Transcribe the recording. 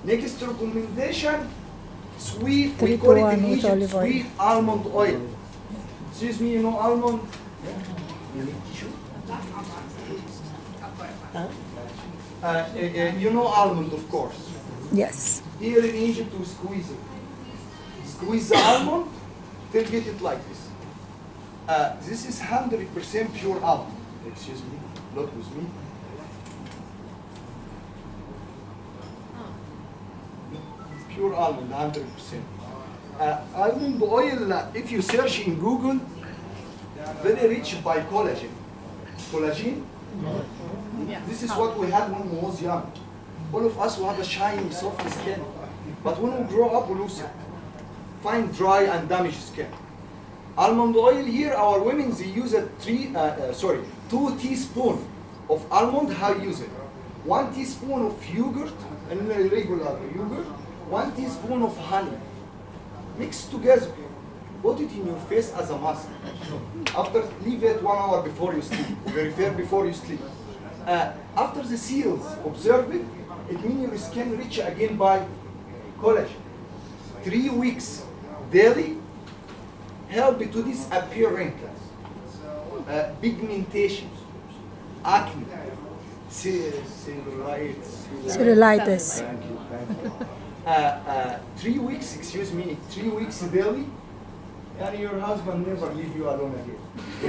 Next recommendation, sweet, we call it in Egypt, sweet almond oil. Excuse me, you know almond? You need tissue? You know almond, of course. Yes. Here in Egypt, we squeeze it. Squeeze the almond till get it like this. This is 100% pure almond. Excuse me, look with me. Pure almond, 100%. Almond oil, if you search in Google, very rich by collagen. Collagen? Yeah. This is what we had when we was young. All of us will have a shiny, soft skin. But when we grow up, we lose it. Find dry and damaged skin. Almond oil here, our women, they use 2 teaspoons of almond. How you use it? 1 teaspoon of yogurt, and regular yogurt, 1 teaspoon of honey. Mix together. Put it in your face as a mask. After, leave it 1 hour before you sleep. Verify before you sleep. After the seals, observe it. It means your skin rich again by collagen. 3 weeks daily help to disappear wrinkles, pigmentation, acne, Cellulitis. Thank you. 3 weeks, 3 weeks daily, and your husband never leave you alone again.